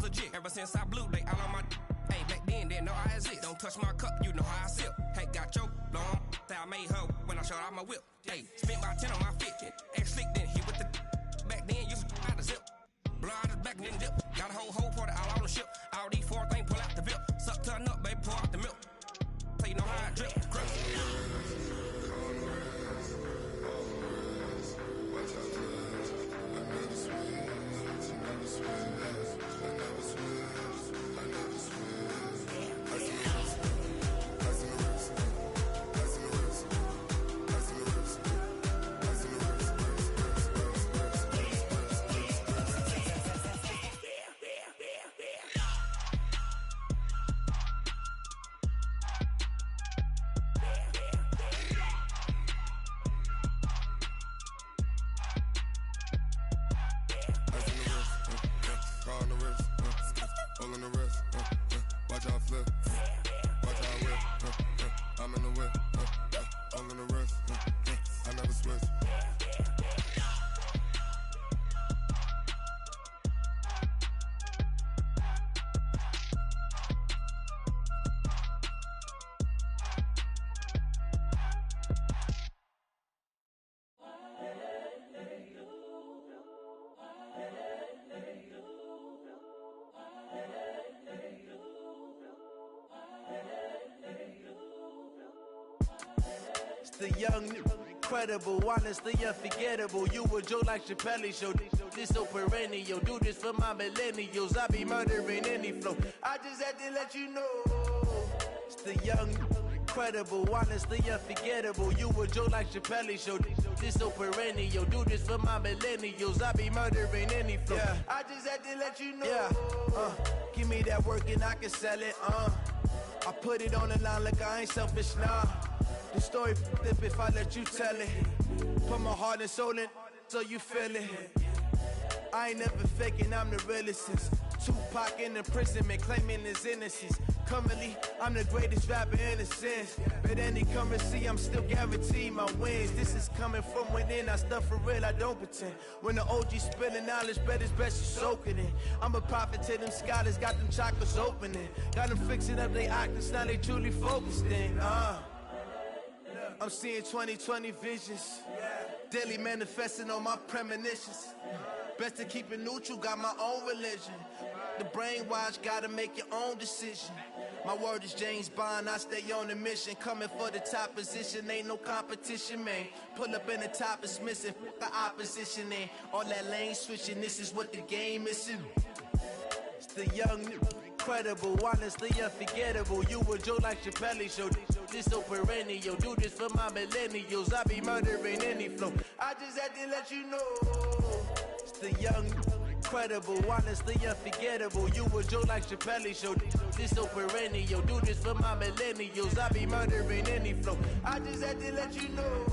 legit. Ever since I blew, they all on my. Hey, back then, didn't know I exist. Don't touch my cup, you know how I sip. Hey, got your long. I made her when I showed out my whip. Hey, spent about 10 on my fit. Ex-slick, then hit with the. Back then, used to out the zip. Blow out his back and then dip. Got a whole party all on the ship. All these four things pull out the VIP. Suck turn up, baby, pour out the milk. So you know how I drip. The young, incredible, honestly unforgettable. You a joke like Chappelle show. This so perennial. Do this for my millennials. I be murdering any flow. I just had to let you know. It's the young, incredible, honestly unforgettable. You a joke like Chappelle show. This so perennial. Do this for my millennials. I be murdering any flow. Yeah. I just had to let you know. Yeah. Give me that work and I can sell it. I put it on the line like I ain't selfish, nah. The story flip if I let you tell it. Put my heart and soul in so you feel it. I ain't never faking, I'm the realest since Tupac in imprisonment, claiming his innocence. Currently, I'm the greatest rapper in a sense. But any currency, I'm still guaranteed my wins. This is coming from within, I stuff for real, I don't pretend. When the OG spilling knowledge, bet it's best you soak it in. I'm a prophet to them scholars, got them chakras opening. Got them fixing up they octaves, now they truly focused in. I'm seeing 2020 visions. Daily manifesting on my premonitions. Best to keep it neutral, got my own religion. The brainwash, gotta make your own decision. My word is James Bond, I stay on a mission. Coming for the top position, ain't no competition, man. Pull up in the top is missing, the opposition in. All that lane switching, this is what the game is. It's the young, incredible, honestly unforgettable. You a joke like Chappelle show. This so perennial. Do this for my millennials. I be murdering any flow. I just had to let you know. It's the young, incredible, honestly unforgettable. You a joke like Chappelle show. This so perennial. Do this for my millennials. I be murdering any flow. I just had to let you know.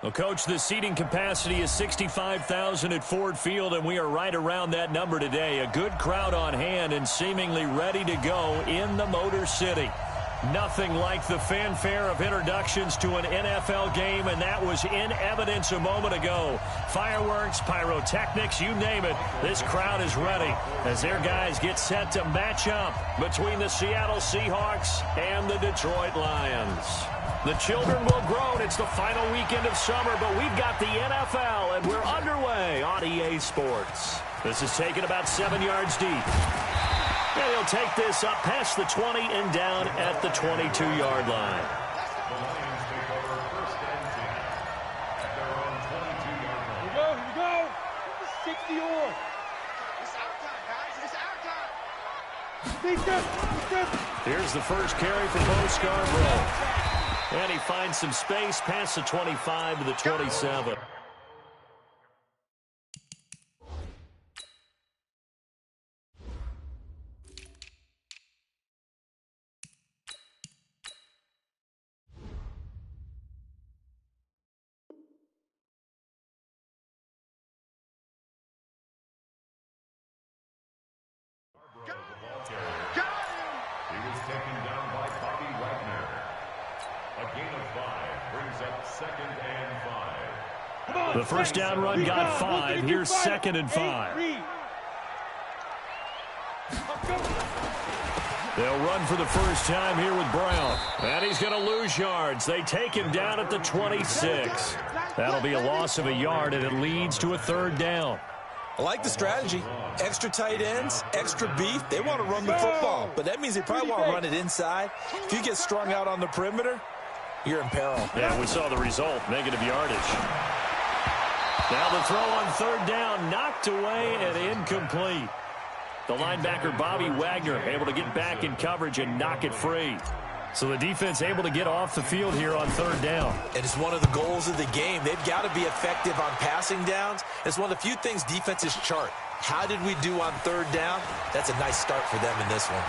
Well, Coach, the seating capacity is 65,000 at Ford Field, and we are right around that number today. A good crowd on hand and seemingly ready to go in the Motor City. Nothing like the fanfare of introductions to an NFL game, and that was in evidence a moment ago. Fireworks, pyrotechnics, you name it. This crowd is ready as their guys get set to match up between the Seattle Seahawks and the Detroit Lions. The children will groan. It's the final weekend of summer, but we've got the NFL, and we're underway on EA Sports. This is taken about 7 yards deep. And he'll take this up past the 20 and down at the 22-yard line. Here we go. 60 on. It's our time, guys. It's our time. Here's the first carry for Bo Scarborough. And he finds some space past the 25 to the 27. The first down run got 5. Here's 2nd and 5. They'll run for the first time here with Brown. And he's going to lose yards. They take him down at the 26. That'll be a loss of a yard, and it leads to a 3rd down. I like the strategy. Extra tight ends, extra beef. They want to run the football, but that means they probably want to run it inside. If you get strung out on the perimeter, you're in peril. Yeah, we saw the result, negative yardage. Now the throw on 3rd down, knocked away and incomplete. The linebacker, Bobby Wagner, able to get back in coverage and knock it free. So the defense able to get off the field here on 3rd down. And it's one of the goals of the game. They've got to be effective on passing downs. It's one of the few things defenses chart. How did we do on 3rd down? That's a nice start for them in this one.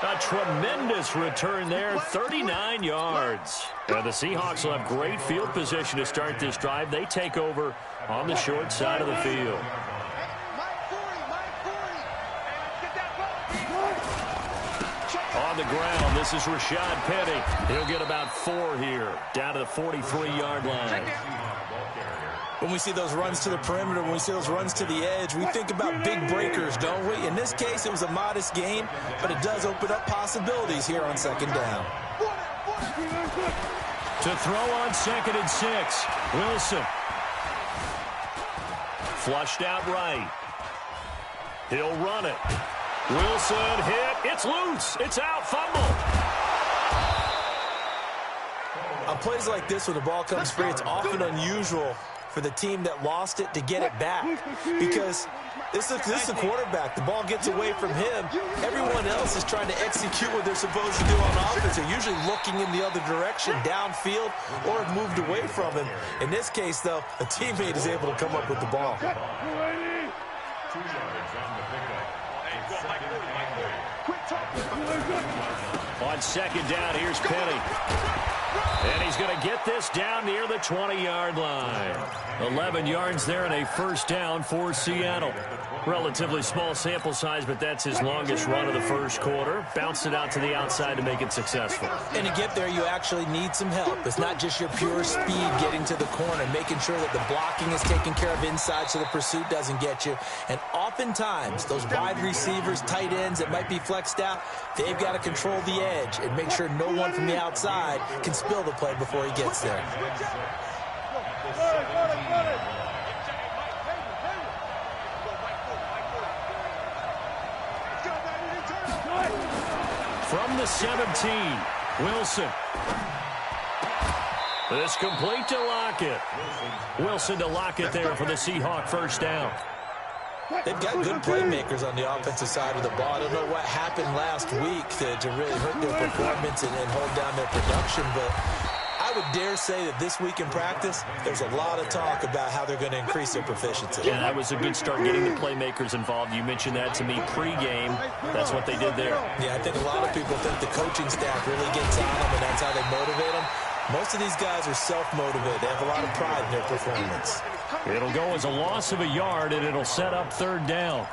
A tremendous return there, 39 yards. And the Seahawks will have great field position to start this drive. They take over on the short side of the field. On the ground, this is Rashad Penny. He'll get about 4 here, down to the 43-yard line. When we see those runs to the perimeter, when we see those runs to the edge, we think about big breakers, don't we? In this case, it was a modest gain, but it does open up possibilities here on 2nd down. To throw on 2nd and 6, Wilson. Flushed out right. He'll run it. Wilson hit. It's loose. It's out. Fumble. On plays like this where the ball comes free, it's often unusual for the team that lost it to get it back, because this is the quarterback. The ball gets away from him. Everyone else is trying to execute what they're supposed to do on offense. They're usually looking in the other direction, downfield, or have moved away from him. In this case, though, a teammate is able to come up with the ball. On 2nd down, here's Penny. And he's going to get this down near the 20-yard line. 11 yards there and a first down for Seattle. Relatively small sample size, but that's his longest run of the first quarter. Bounced it out to the outside to make it successful. And to get there, you actually need some help. It's not just your pure speed getting to the corner, making sure that the blocking is taken care of inside so the pursuit doesn't get you. And oftentimes, those wide receivers, tight ends that might be flexed out, they've got to control the edge and make sure no one from the outside can spill the play before he gets there. From the 17, Wilson. This complete to Lockett. Wilson to Lockett there for the Seahawk first down. They've got good playmakers on the offensive side of the ball. I don't know what happened last week to really hurt their performance and hold down their production, but I would dare say that this week in practice, there's a lot of talk about how they're going to increase their proficiency. Yeah, that was a good start getting the playmakers involved. You mentioned that to me pregame. That's what they did there. Yeah, I think a lot of people think the coaching staff really gets on them, and that's how they motivate them. Most of these guys are self-motivated. They have a lot of pride in their performance. It'll go as a loss of a yard, and it'll set up 3rd down.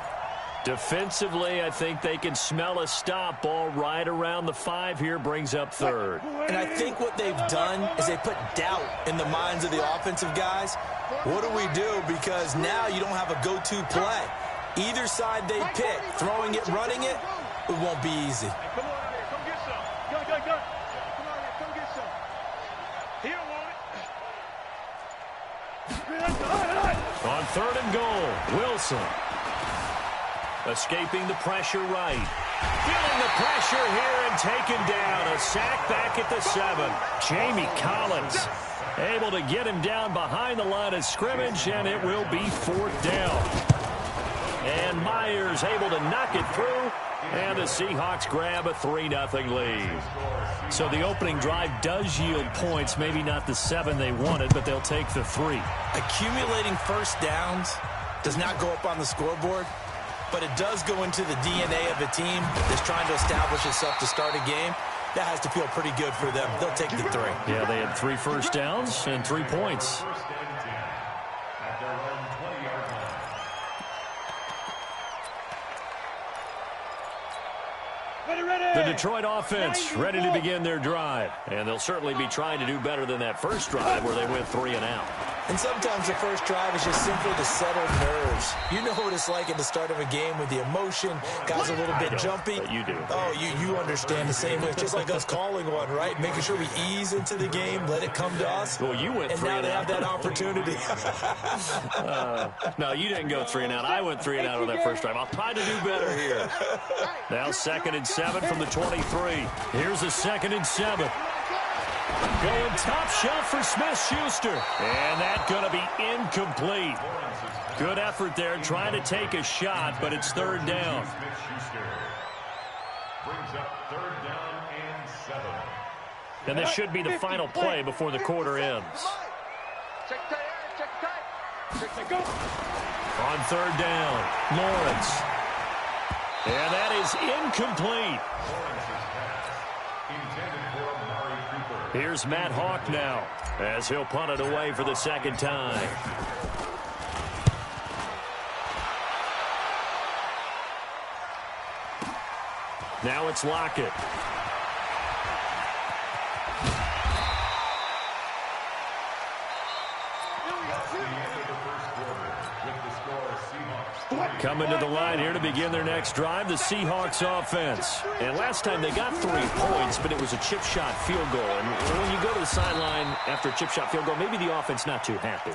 Defensively, I think they can smell a stop. Ball right around the 5 here, brings up 3rd. And I think what they've done is they put doubt in the minds of the offensive guys. What do we do? Because now you don't have a go-to play. Either side they pick, throwing it, running it, it won't be easy. Come on here, come get some. Go. Come on here, come get some. He don't want it. On 3rd and goal, Wilson. Escaping the pressure right. Feeling the pressure here and taken down. A sack back at the 7. Jamie Collins able to get him down behind the line of scrimmage, and it will be 4th down. And Myers able to knock it through. And the Seahawks grab a 3-0 lead. So the opening drive does yield points. Maybe not the 7 they wanted, but they'll take the 3. Accumulating first downs does not go up on the scoreboard, but it does go into the DNA of a team that's trying to establish itself to start a game. That has to feel pretty good for them. They'll take the 3. Yeah, they had 3 first downs and 3 points. The Detroit offense ready to begin their drive. And they'll certainly be trying to do better than that first drive where they went 3 and out. And sometimes the first drive is just simply to settle nerves. You know what it's like at the start of a game with the emotion. Guys a little bit jumpy. But you do. Oh, you understand the same way. It's just like us calling one, right? Making sure we ease into the game, let it come to us. Well, you went 3 and now and they out. have that opportunity. No, you didn't go 3 and out. I went 3 and out on that first drive. I'll try to do better here. Now 2nd and 7 from the 23. Here's a 2nd and 7. Going top shelf for Smith-Schuster. And that's going to be incomplete. Good effort there trying to take a shot, but it's 3rd down. Brings up 3rd down and 7. And this should be the final play before the quarter ends. On 3rd down, Lawrence. And that is incomplete. Here's Matt Hawk now as he'll punt it away for the 2nd time. Now it's Lockett. Coming to the line here to begin their next drive, the Seahawks offense. And last time they got 3 points, but it was a chip shot field goal. And when you go to the sideline after a chip shot field goal, maybe the offense not too happy.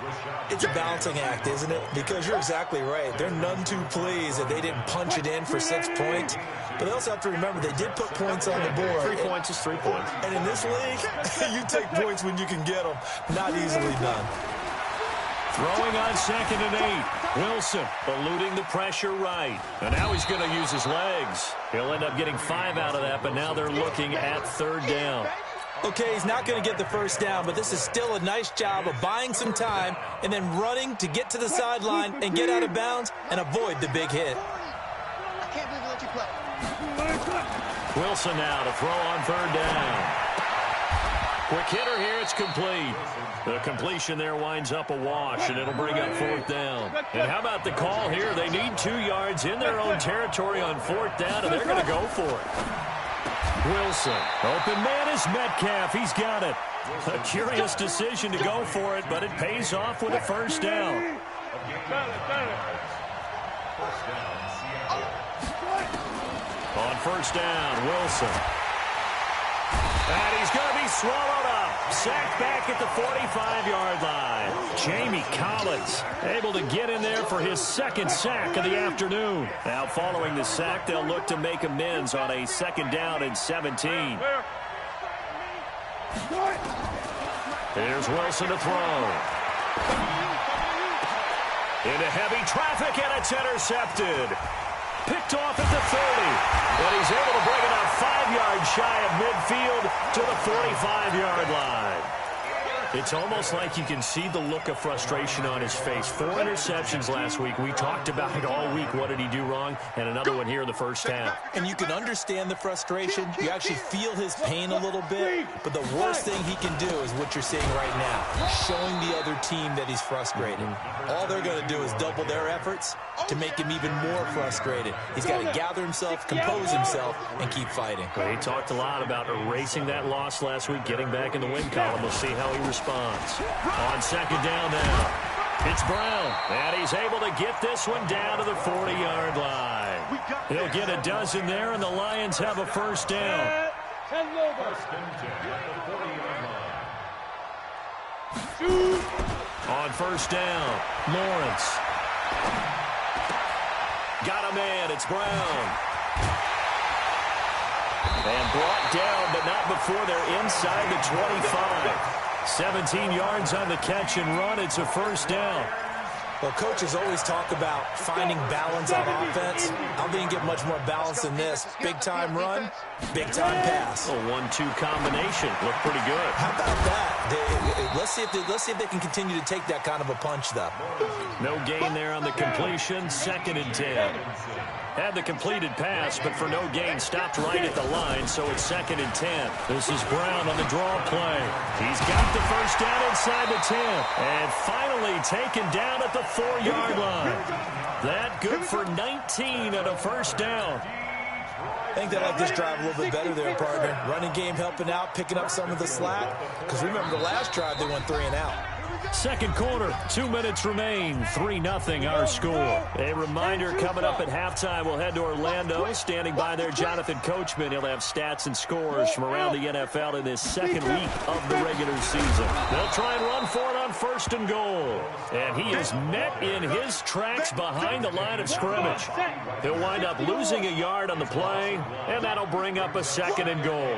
It's a balancing act, isn't it? Because you're exactly right. They're none too pleased that they didn't punch it in for 6 points. But they also have to remember they did put points on the board. 3 points is 3 points. And in this league, you take points when you can get them. Not easily done. Throwing on 2nd and 8. Wilson eluding the pressure right. And now he's going to use his legs. He'll end up getting 5 out of that, but now they're looking at 3rd down. Okay, he's not going to get the first down, but this is still a nice job of buying some time and then running to get to the sideline and get out of bounds and avoid the big hit. I can't believe we let you play. Wilson now to throw on 3rd down. Quick hitter here, it's complete. The completion there winds up a wash, and it'll bring up 4th down. And how about the call here? They need 2 yards in their own territory on 4th down, and they're going to go for it. Wilson, open man is Metcalf. He's got it. A curious decision to go for it, but it pays off with a 1st down. On 1st down, Wilson. And he's going to be swallowed up. Sacked back at the 45-yard line. Jamie Collins able to get in there for his 2nd sack of the afternoon. Now following the sack, they'll look to make amends on a 2nd down and 17. Here's Wilson to throw. Into heavy traffic, and it's intercepted. Picked off at the 30. But he's able to bring it up 5 yards shy of midfield to the 45-yard line. It's almost like you can see the look of frustration on his face. 4 interceptions last week. We talked about it all week. What did he do wrong? And another one here in the 1st half. And you can understand the frustration. You actually feel his pain a little bit. But the worst thing he can do is what you're seeing right now, showing the other team that he's frustrated. All they're going to do is double their efforts to make him even more frustrated. He's got to gather himself, compose himself, and keep fighting. Well, he talked a lot about erasing that loss last week, getting back in the win column. We'll see how he responds. On 2nd down now, it's Brown, and he's able to get this one down to the 40-yard line. He'll get a dozen there, and the Lions have a 1st down. On 1st down, Lawrence. Got a man, it's Brown. And brought down, but not before they're inside the 25. 17 yards on the catch and run. It's a 1st down. Well, coaches always talk about finding balance on offense. I don't think you can get much more balance than this. Big-time run, big-time pass. A 1-2 combination. Looked pretty good. How about that? Let's see if they can continue to take that kind of a punch, though. No gain there on the completion. 2nd and 10. Had the completed pass, but for no gain, stopped right at the line, so it's 2nd and 10. This is Brown on the draw play. He's got the first down inside the 10, and finally taken down at the 4-yard line. That good for 19 and a first down. I think they like this drive a little bit better there, partner. Running game helping out, picking up some of the slack. Because remember, the last drive, they went 3 and out. Second quarter, 2 minutes remain, 3-0 our score. A reminder, coming up at halftime, we'll head to Orlando. Standing by there, Jonathan Coachman. He'll have stats and scores from around the NFL in this second week of the regular season. They'll try and run for it on 1st and goal. And he is met in his tracks behind the line of scrimmage. He'll wind up losing a yard on the play, and that'll bring up a 2nd and goal.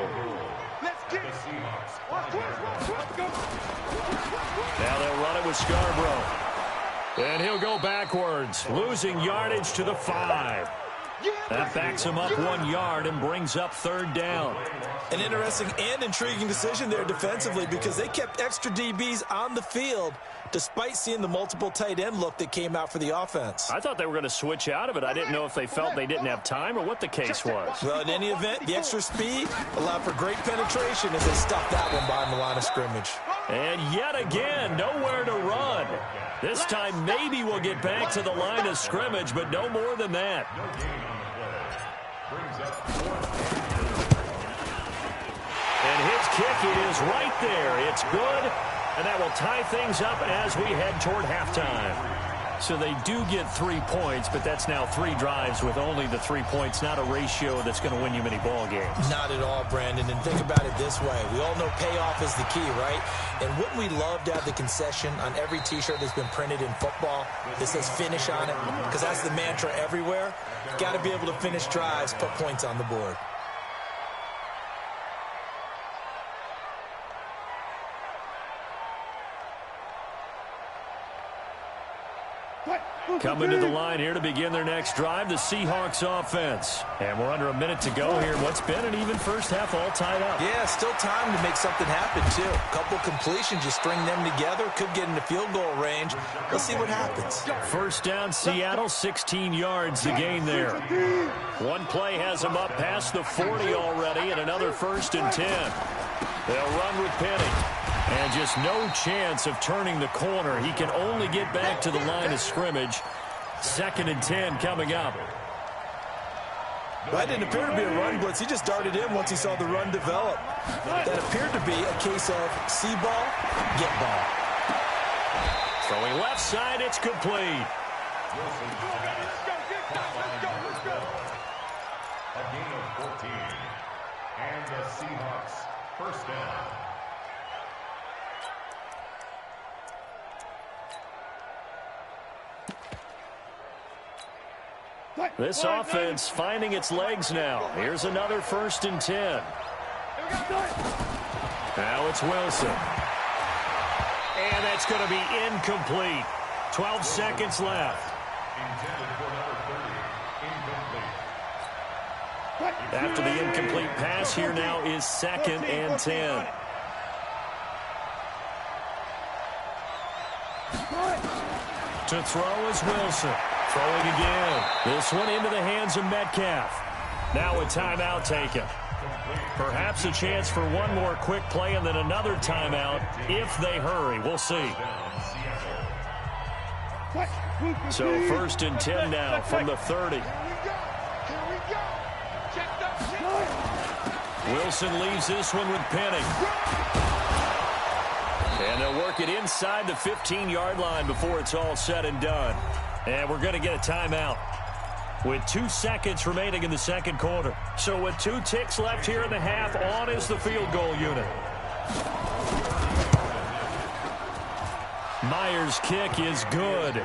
Now they'll run it with Scarborough. And he'll go backwards, losing yardage to the 5. That backs him up 1 yard and brings up 3rd down. An interesting and intriguing decision there defensively because they kept extra DBs on the field despite seeing the multiple tight end look that came out for the offense. I thought they were going to switch out of it. I didn't know if they felt they didn't have time or what the case was. Well, in any event, the extra speed allowed for great penetration as they stuffed that one behind the line of scrimmage. And yet again, nowhere to run. This time maybe we'll get back to the line of scrimmage, but no more than that. And his kick, it is right there. It's good, and that will tie things up as we head toward halftime. So they do get 3 points, but that's now 3 drives with only the 3 points, not a ratio that's going to win you many ball games. Not at all, Brandon. And think about it this way. We all know payoff is the key, right? And wouldn't we love to have the concession on every T-shirt that's been printed in football that says finish on it? Because that's the mantra everywhere. Got to be able to finish drives, put points on the board. Coming to the line here to begin their next drive, the Seahawks offense. And we're under a minute to go here. What's been an even first half, all tied up. Yeah, still time to make something happen, too. A couple completions, you string them together, could get into field goal range. Let's see what happens. First down, Seattle, 16 yards to gain there. One play has them up past the 40 already, and another 1st and 10. They'll run with Penny. And just no chance of turning the corner. He can only get back to the line of scrimmage. 2nd and 10 coming up. That didn't appear to be a run blitz. He just darted in once he saw the run develop. That appeared to be a case of see ball, get ball. Throwing left side, it's complete. A gain of 14. And the Seahawks first down. This offense finding its legs now. Here's another 1st and 10. Now it's Wilson. And that's going to be incomplete. 12 seconds left. After the incomplete pass, here now is 2nd and 10. To throw is Wilson. Throwing again. This one into the hands of Metcalf. Now a timeout taken. Perhaps a chance for one more quick play and then another timeout if they hurry. We'll see. So 1st and 10 now from the 30. Wilson leaves this one with Penny. And they'll work it inside the 15-yard line before it's all said and done. And we're going to get a timeout with 2 seconds remaining in the second quarter. So with 2 ticks left here in the half, on is the field goal unit. Myers' kick is good.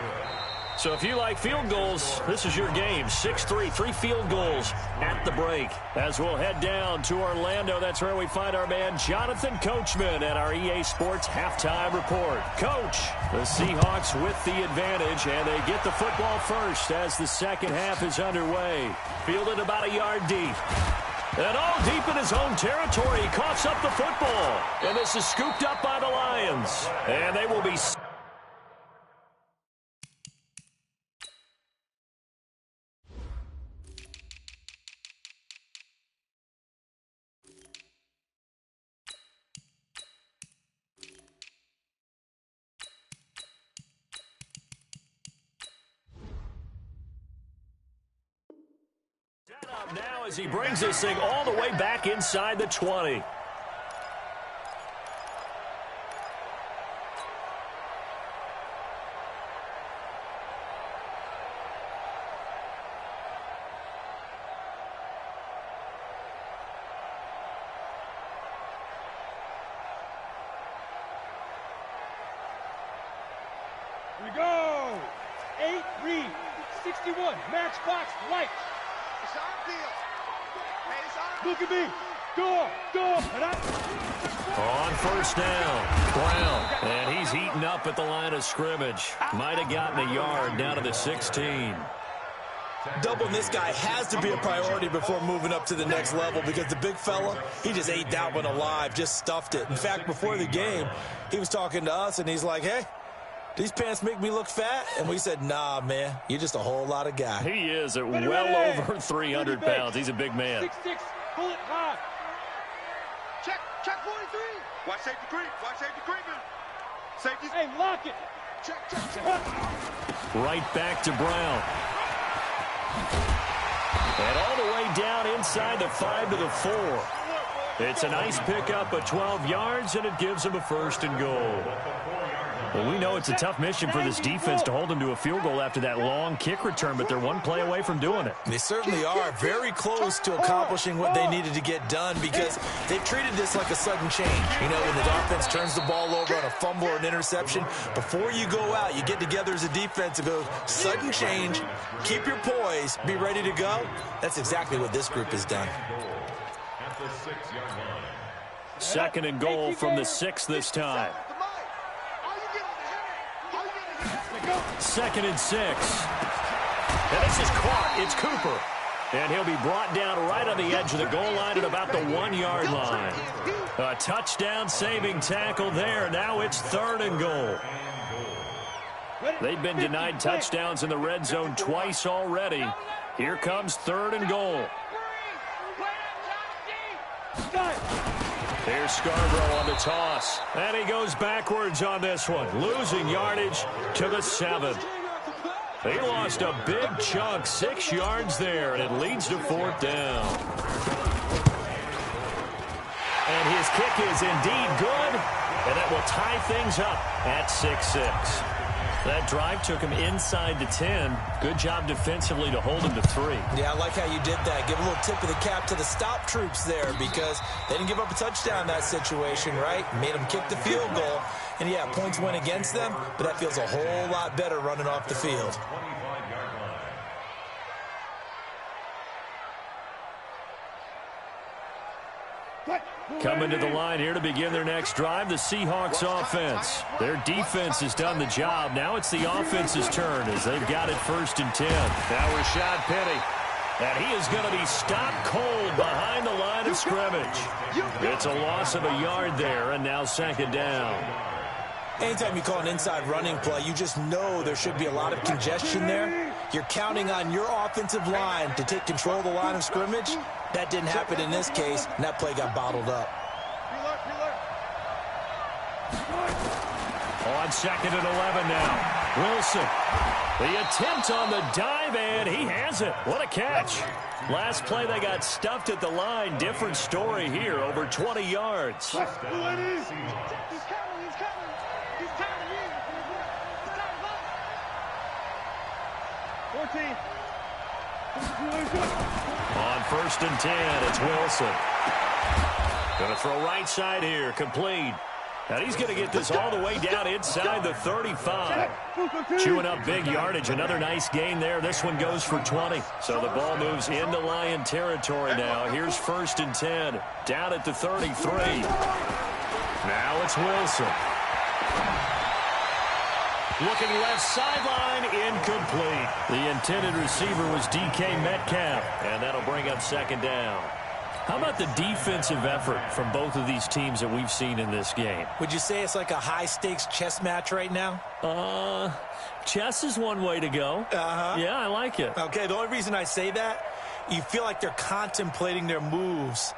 So if you like field goals, this is your game. 6-3, 3 field goals at the break. As we'll head down to Orlando, that's where we find our man Jonathan Coachman at our EA Sports Halftime Report. Coach, the Seahawks with the advantage, and they get the football first as the second half is underway. Fielded about a yard deep. And all deep in his own territory, he coughs up the football. And this is scooped up by the Lions. And they will be... now as he brings this thing all the way back inside the 20. Here we go. 8-3, 61, match box, lights. Look at me. Go. On first down, Brown. And he's heating up at the line of scrimmage. Might have gotten a yard down to the 16. Doubling this guy has to be a priority before moving up to the next level because the big fella, he just ate that one alive, just stuffed it. In fact, before the game, he was talking to us, and he's like, hey, these pants make me look fat? And we said, nah, man, you're just a whole lot of guy. He is at well over 300 pounds. He's a big man. 6'6", bullet high. Check 43. Watch safety creeping. Safety. Hey, lock it. Check. Right back to Brown. And all the way down inside the 5 to the 4. It's a nice pickup of 12 yards, and it gives him a 1st and goal. Well, we know it's a tough mission for this defense to hold them to a field goal after that long kick return, but they're one play away from doing it. They certainly are very close to accomplishing what they needed to get done because they've treated this like a sudden change. You know, when the offense turns the ball over on a fumble or an interception, before you go out, you get together as a defense and go, sudden change, keep your poise, be ready to go. That's exactly what this group has done. At the 6-yard line. 2nd and goal from the 6 this time. 2nd and 6. And this is caught. It's Cooper. And he'll be brought down right on the edge of the goal line at about the 1-yard line. A touchdown-saving tackle there. Now it's 3rd and goal. They've been denied touchdowns in the red zone twice already. Here comes 3rd and goal. Here's Scarborough on the toss. And he goes backwards on this one. Losing yardage to the 7. He lost a big chunk, 6 yards there, and it leads to 4th down. And his kick is indeed good, and that will tie things up at 6-6. That drive took him inside the 10. Good job defensively to hold him to 3. Yeah, I like how you did that. Give a little tip of the cap to the stop troops there because they didn't give up a touchdown in that situation, right? Made them kick the field goal. And, yeah, points went against them, but that feels a whole lot better running off the field. 25-yard line. Coming to the line here to begin their next drive, the Seahawks offense. Their defense has done the job. Now it's the offense's turn as they've got it 1st and 10. Now Rashad Penny. And he is going to be stopped cold behind the line of scrimmage. It's a loss of a yard there, and now 2nd down. Anytime you call an inside running play, you just know there should be a lot of congestion there. You're counting on your offensive line to take control of the line of scrimmage. That didn't happen in this case, and that play got bottled up. On 2nd and 11 now. Wilson. The attempt on the dive, and he has it. What a catch. Last play, they got stuffed at the line. Different story here, over 20 yards. 14. On 1st and 10, it's Wilson. Going to throw right side here, complete. And he's going to get this all the way down inside the 35. Chewing up big yardage. Another nice gain there. This one goes for 20. So the ball moves into Lion territory now. Here's 1st and 10. Down at the 33. Now it's Wilson. Looking left sideline, incomplete. The intended receiver was DK Metcalf, and that'll bring up 2nd down. How about the defensive effort from both of these teams that we've seen in this game? Would you say it's like a high-stakes chess match right now? Chess is one way to go. Yeah, I like it. Okay, the only reason I say that, you feel like they're contemplating their moves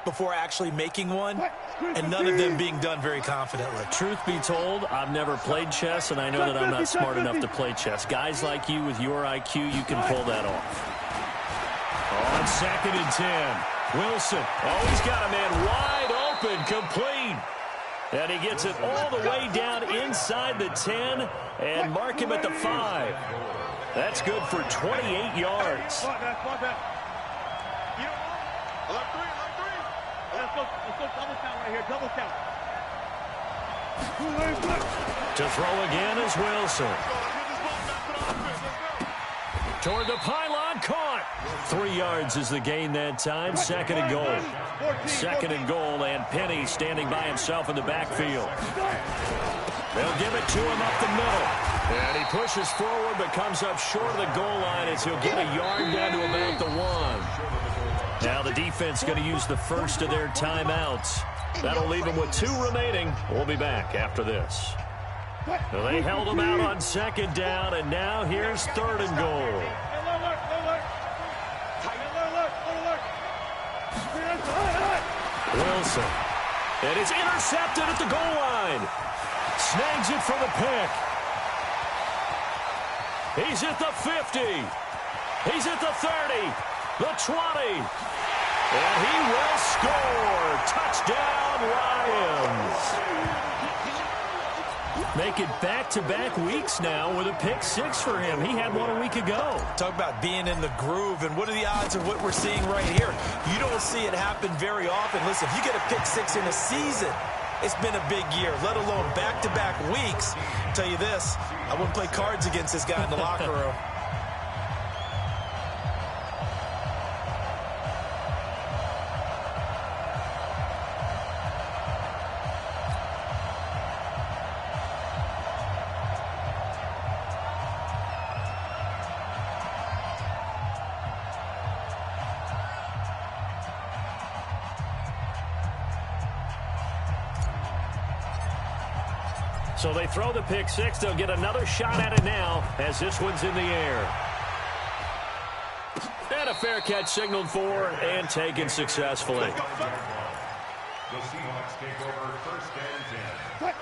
before actually making one, and none of them being done very confidently. Truth be told, I've never played chess, and I know that I'm not smart enough to play chess. Guys like you with your IQ, you can pull that off. On 2nd and 10. Wilson, he's got a man wide open, complete. And he gets it all the way down inside the 10 and mark him at the 5. That's good for 28 yards. Double count. To throw again is Wilson. Toward the pylon, caught. 3 yards is the gain that time. 2nd and goal. 2nd and goal, and Penny standing by himself in the backfield. They'll give it to him up the middle. And he pushes forward but comes up short of the goal line as he'll get a yard down to about the 1. Now the defense going to use the first of their timeouts. That'll leave them with 2 remaining. We'll be back after this. So they held him out on 2nd down, and now here's 3rd and goal. Wilson. And it's intercepted at the goal line. Snags it for the pick. He's at the 50. He's at the 30. The 20. And he will score. Touchdown, Lions. Make it back-to-back weeks now with a pick-6 for him. He had one a week ago. Talk about being in the groove, and what are the odds of what we're seeing right here? You don't see it happen very often. Listen, if you get a pick-6 in a season, it's been a big year, let alone back-to-back weeks. I'll tell you this, I wouldn't play cards against this guy in the locker room. So they throw the pick-6. They'll get another shot at it now as this one's in the air. And a fair catch signaled for and taken successfully. The Seahawks take over 1st and 10.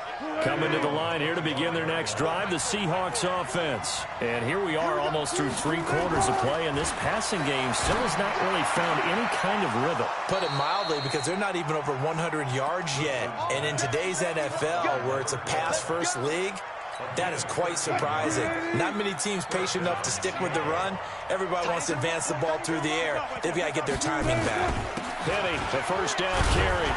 Coming to the line here to begin their next drive, the Seahawks offense. And here we are almost through 3 quarters of play, and this passing game still has not really found any kind of rhythm. Put it mildly, because they're not even over 100 yards yet. And in today's NFL, where it's a pass-first league, that is quite surprising. Not many teams patient enough to stick with the run. Everybody wants to advance the ball through the air. They've got to get their timing back. Penny, the 1st down carry.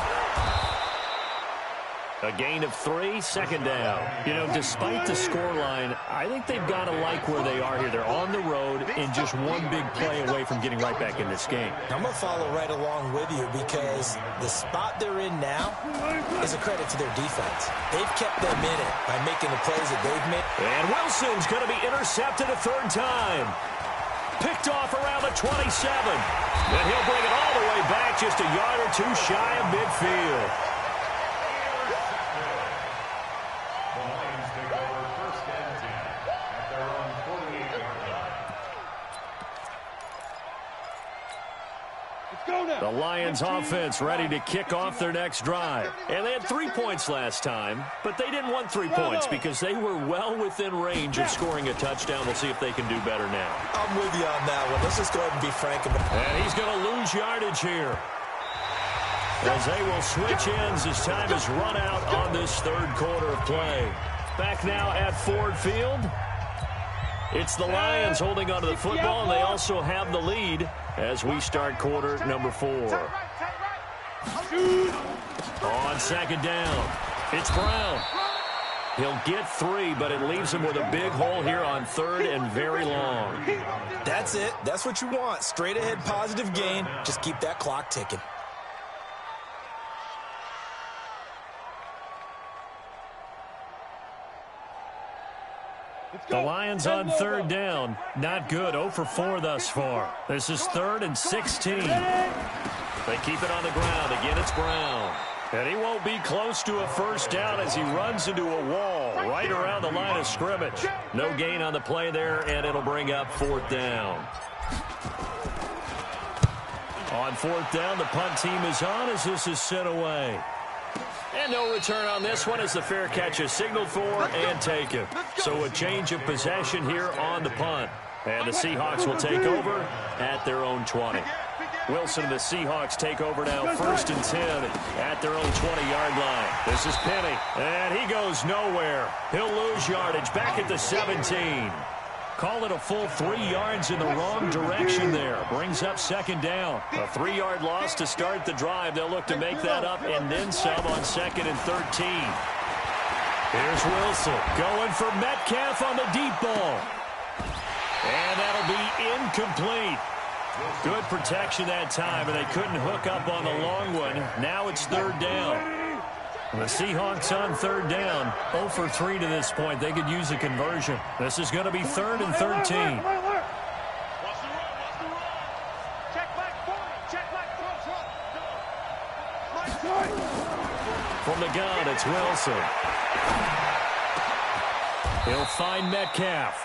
A gain of 3, 2nd down. You know, despite the scoreline, I think they've got to like where they are here. They're on the road and just one big play away from getting right back in this game. I'm going to follow right along with you, because the spot they're in now is a credit to their defense. They've kept them in it by making the plays that they've made. And Wilson's going to be intercepted a 3rd time. Picked off around the 27. And he'll bring it all the way back just a yard or 2 shy of midfield. The Lions offense ready to kick off their next drive. And they had 3 points last time, but they didn't want 3 points because they were well within range of scoring a touchdown. We'll see if they can do better now. I'm with you on that one. Let's just go ahead and be frank about it. And he's going to lose yardage here, as they will switch ends as time has run out on this 3rd quarter of play. Back now at Ford Field. It's the Lions holding onto the football, and they also have the lead as we start quarter number 4. On 2nd down, It's Brown. He'll get 3, but it leaves him with a big hole here on 3rd and very long. That's it. That's what you want. Straight ahead positive gain. Just keep that clock ticking. The Lions on 3rd down. Not good. 0 for 4 thus far. This is 3rd and 16. They keep it on the ground. Again, it's Brown. And he won't be close to a first down as he runs into a wall right around the line of scrimmage. No gain on the play there, and it'll bring up 4th down. On 4th down, the punt team is on as this is sent away. And no return on this one as the fair catch is signaled for and taken. So a change of possession here on the punt. And the Seahawks will take over at their own 20. Wilson and the Seahawks take over now 1st and 10 at their own 20-yard line. This is Penny, and he goes nowhere. He'll lose yardage back at the 17. Call it a full 3 yards in the wrong direction there. Brings up 2nd down. A 3-yard loss to start the drive. They'll look to make that up and then some on 2nd and 13. Here's Wilson going for Metcalf on the deep ball. And that'll be incomplete. Good protection that time, and they couldn't hook up on the long one. Now it's 3rd down. The Seahawks on 3rd down, 0 for 3 to this point. They could use a conversion. This is going to be 3rd and 13. From the gun, it's Wilson. He'll find Metcalf.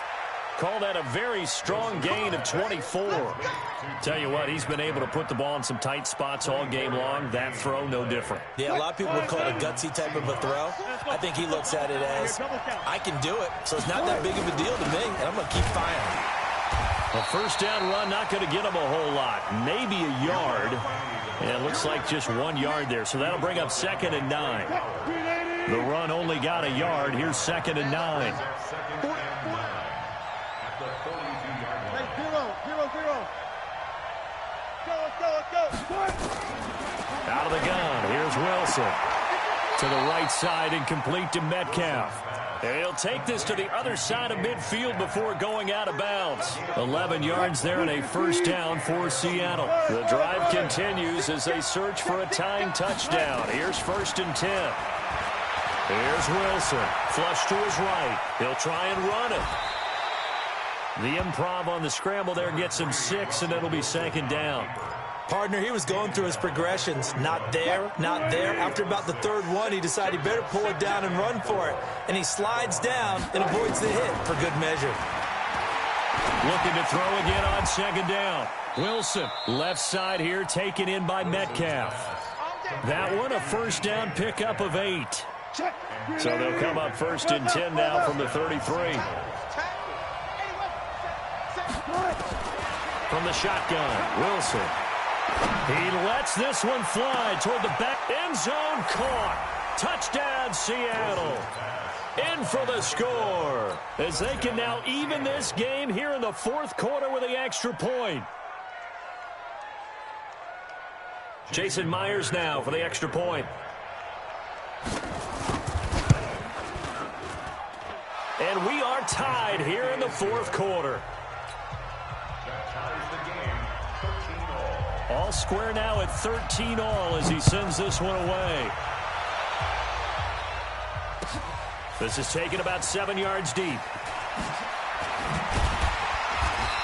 Call that a very strong gain of 24. Tell you what, he's been able to put the ball in some tight spots all game long. That throw, no different. Yeah, a lot of people would call it a gutsy type of a throw. I think he looks at it as, I can do it, so it's not that big of a deal to me, and I'm going to keep firing. A 1st down run, not going to get him a whole lot. Maybe a yard. And it looks like just 1 yard there, so that'll bring up 2nd and 9. The run only got a yard. Here's 2nd and 9. Out of the gun, here's Wilson. To the right side and complete to Metcalf. And he'll take this to the other side of midfield before going out of bounds. 11 yards there and a 1st down for Seattle. The drive continues as they search for a tying touchdown. Here's 1st and 10. Here's Wilson. Flush to his right. He'll try and run it. The improv on the scramble there gets him 6, and it'll be 2nd down. Partner, he was going through his progressions. Not there, not there. After about the 3rd one, he decided he better pull it down and run for it. And he slides down and avoids the hit for good measure. Looking to throw again on 2nd down. Wilson, left side here, taken in by Metcalf. That one, a 1st down pickup of 8. So they'll come up 1st and 10 now from the 33. From the shotgun, Wilson. He lets this one fly toward the back end zone. Caught. Touchdown, Seattle. In for the score as they can now even this game here in the 4th quarter with the extra point. Jason Myers now for the extra point. And we are tied here in the 4th quarter. All square now at 13-all as he sends this one away. This is taken about 7 yards deep.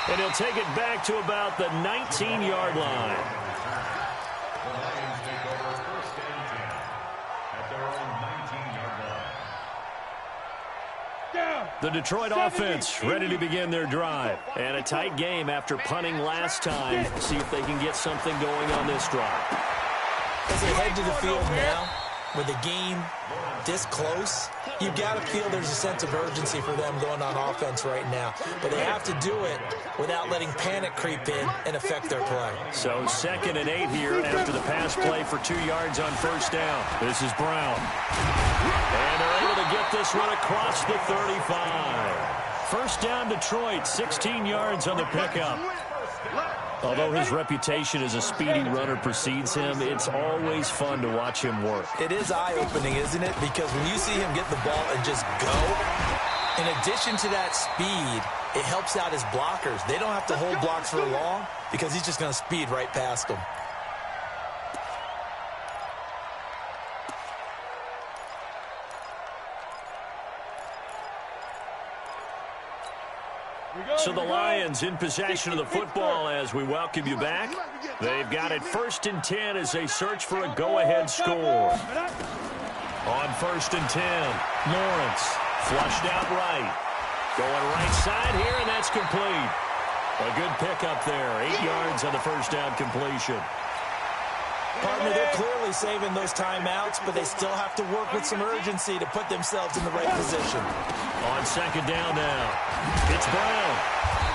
And he'll take it back to about the 19-yard line. The Lions take over 1st and 10 at their own 19-yard line. The Detroit offense ready to begin their drive. And a tight game after punting last time. See if they can get something going on this drive. As they head to the field now, with the game this close, you've got to feel there's a sense of urgency for them going on offense right now. But they have to do it without letting panic creep in and affect their play. So 2nd and 8 here after the pass play for 2 yards on 1st down. This is Brown. And they're able to get this one across the 35. 1st down Detroit, 16 yards on the pickup. Although his reputation as a speedy runner precedes him, it's always fun to watch him work. It is eye-opening, isn't it? Because when you see him get the ball and just go, in addition to that speed, it helps out his blockers. They don't have to hold blocks for long because he's just going to speed right past them. So the Lions in possession of the football as we welcome you back. They've got it 1st and 10 as they search for a go-ahead score. On 1st and 10, Lawrence flushed out right. Going right side here, and that's complete. A good pickup there. 8 yards on the first down completion. Partner, they're clearly saving those timeouts, but they still have to work with some urgency to put themselves in the right position. On 2nd down now, it's Brown.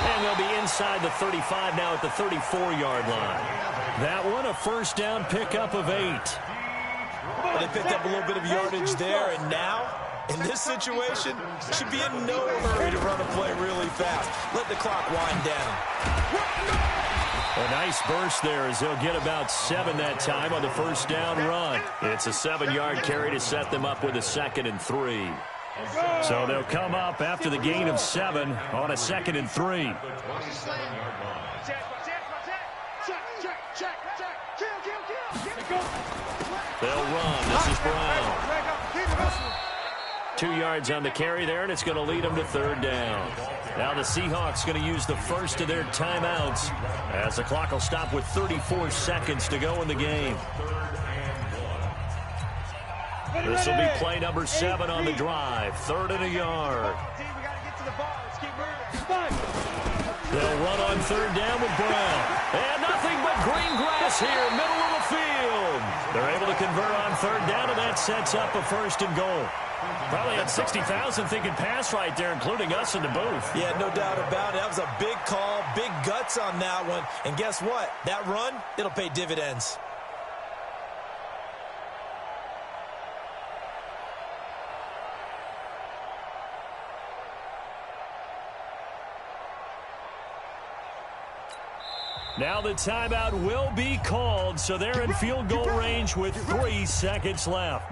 And they'll be inside the 35 now at the 34-yard line. That one, a first down pickup of 8. Well, they picked up a little bit of yardage there, and now, in this situation, should be in no hurry to run a play really fast. Let the clock wind down. A nice burst there as they'll get about 7 that time on the first down run. It's a 7-yard carry to set them up with a 2nd and 3. So they'll come up after the gain of 7 on a 2nd and 3. They'll run. This is Brown. 2 yards on the carry there, and it's going to lead them to 3rd down. Now the Seahawks going to use the first of their timeouts as the clock will stop with 34 seconds to go in the game. This will be play number 7 on the drive. 3rd and a yard. They'll run on 3rd down with Brown. And nothing but green grass here, middle of the field. They're able to convert on 3rd down, and that sets up a 1st and goal. Probably had 60,000 thinking pass right there, including us in the booth. Yeah, no doubt about it. That was a big call, big guts on that one. And guess what? That run, it'll pay dividends. Now the timeout will be called, so they're in field goal range with 3 seconds left.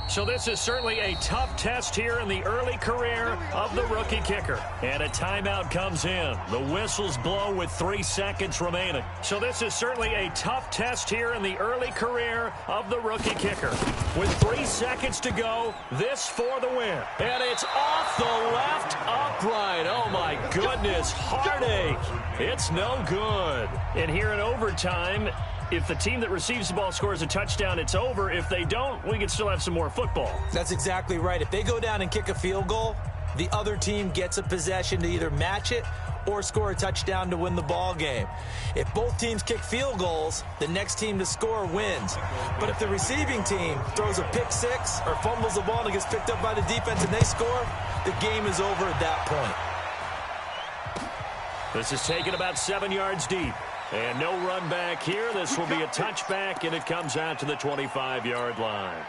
So this is certainly a tough test here in the early career of the rookie kicker. And a timeout comes in. The whistles blow with 3 seconds remaining. So this is certainly a tough test here in the early career of the rookie kicker. With 3 seconds to go, this for the win. And it's off the left upright. Oh my goodness, heartache. It's no good. And here in overtime, if the team that receives the ball scores a touchdown, it's over. If they don't, we can still have some more football. That's exactly right. If they go down and kick a field goal, the other team gets a possession to either match it or score a touchdown to win the ball game. If both teams kick field goals, the next team to score wins. But if the receiving team throws a pick six or fumbles the ball and it gets picked up by the defense and they score, the game is over at that point. This is taken about 7 yards deep. And no run back here. This will be a touchback, and it comes out to the 25-yard line.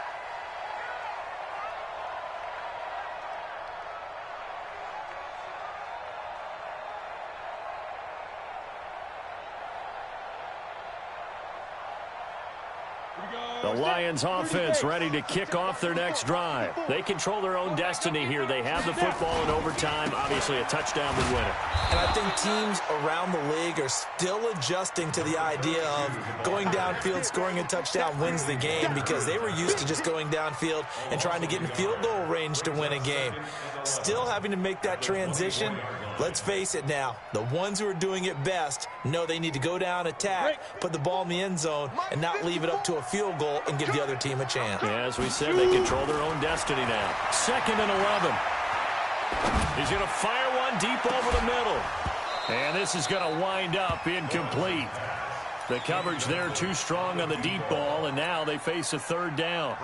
The Lions offense ready to kick off their next drive. They control their own destiny here. They have the football in overtime. Obviously, a touchdown would win it. And I think teams around the league are still adjusting to the idea of going downfield, scoring a touchdown wins the game because they were used to just going downfield and trying to get in field goal range to win a game. Still having to make that transition. Let's face it now, the ones who are doing it best know they need to go down, attack, put the ball in the end zone, and not leave it up to a field goal and give the other team a chance. Yeah, as we said, they control their own destiny now. 2nd and 11. He's going to fire one deep over the middle. And this is going to wind up incomplete. The coverage there too strong on the deep ball, and now they face a 3rd down.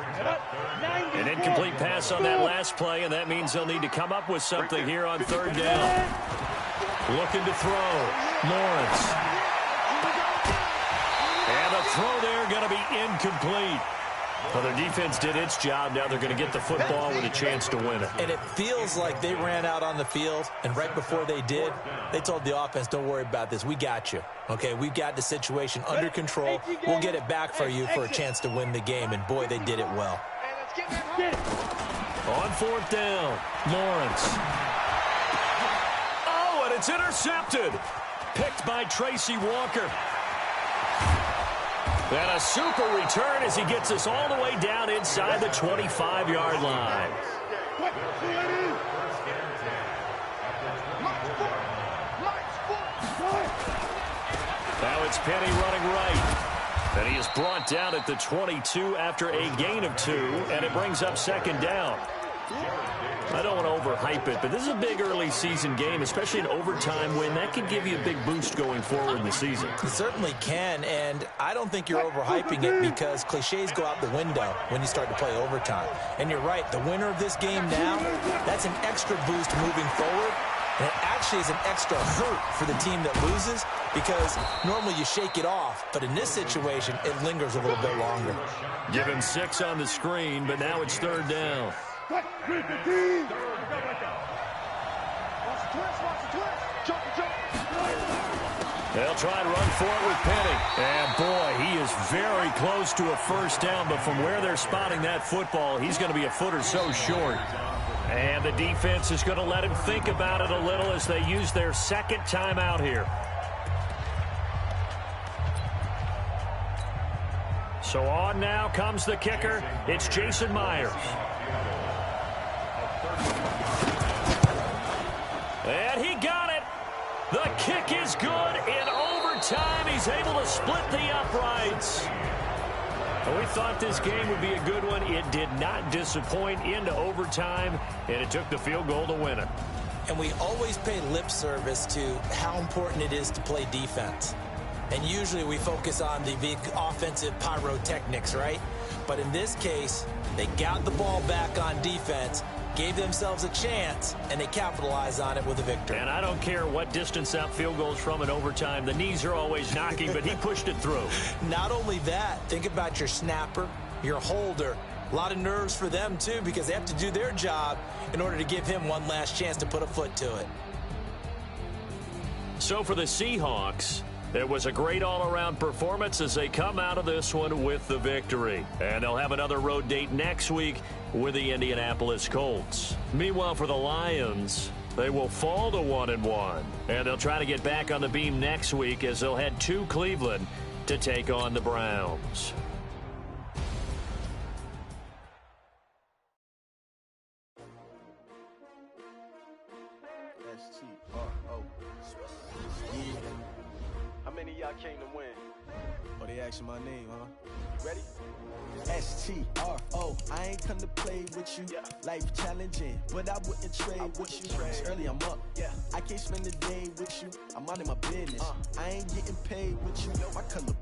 An incomplete pass on that last play, and that means they'll need to come up with something here on 3rd down. Looking to throw. Lawrence. And the throw there going to be incomplete. Well, their defense did its job. Now they're going to get the football with a chance to win it. And it feels like they ran out on the field, and right before they did, they told the offense, don't worry about this. We got you. Okay, we've got the situation under control. We'll get it back for you for a chance to win the game. And, boy, they did it well. On fourth down, Lawrence. Oh, and it's intercepted. Picked by Tracy Walker. And a super return as he gets us all the way down inside the 25-yard line. Now it's Penny running right. And he is brought down at the 22 after a gain of 2, and it brings up second down. I don't want to overhype it, but this is a big early season game, especially an overtime win. That could give you a big boost going forward in the season. It certainly can, and I don't think you're overhyping it because cliches go out the window when you start to play overtime. And you're right, the winner of this game now, that's an extra boost moving forward. And it actually is an extra hurt for the team that loses because normally you shake it off. But in this situation, it lingers a little bit longer. Give him 6 on the screen, but now it's third down. They'll try and run for it with Penny. And, boy, he is very close to a first down. But from where they're spotting that football, he's going to be a foot or so short. And the defense is going to let him think about it a little as they use their second timeout here. So on now comes the kicker. It's Jason Myers. And he got it. The kick is good. In overtime, he's able to split the uprights. We thought this game would be a good one. It did not disappoint into overtime, and it took the field goal to win it. And we always pay lip service to how important it is to play defense. And usually we focus on the big offensive pyrotechnics, right? But in this case, they got the ball back on defense, gave themselves a chance, and they capitalized on it with a victory. And I don't care what distance that field goes from in overtime. The knees are always knocking, but he pushed it through. Not only that, think about your snapper, your holder. A lot of nerves for them, too, because they have to do their job in order to give him one last chance to put a foot to it. So for the Seahawks, it was a great all-around performance as they come out of this one with the victory. And they'll have another road date next week with the Indianapolis Colts. Meanwhile, for the Lions, they will fall to 1-1. And they'll try to get back on the beam next week as they'll head to Cleveland to take on the Browns. How many of y'all came to win? Oh, they asking my name, huh? Ready? S-T-R-O, I ain't come to play with you. Life challenging, but I wouldn't trade with you. It's early, I'm up. I can't spend the day with you. I'm out of my business. I ain't getting paid with you. My color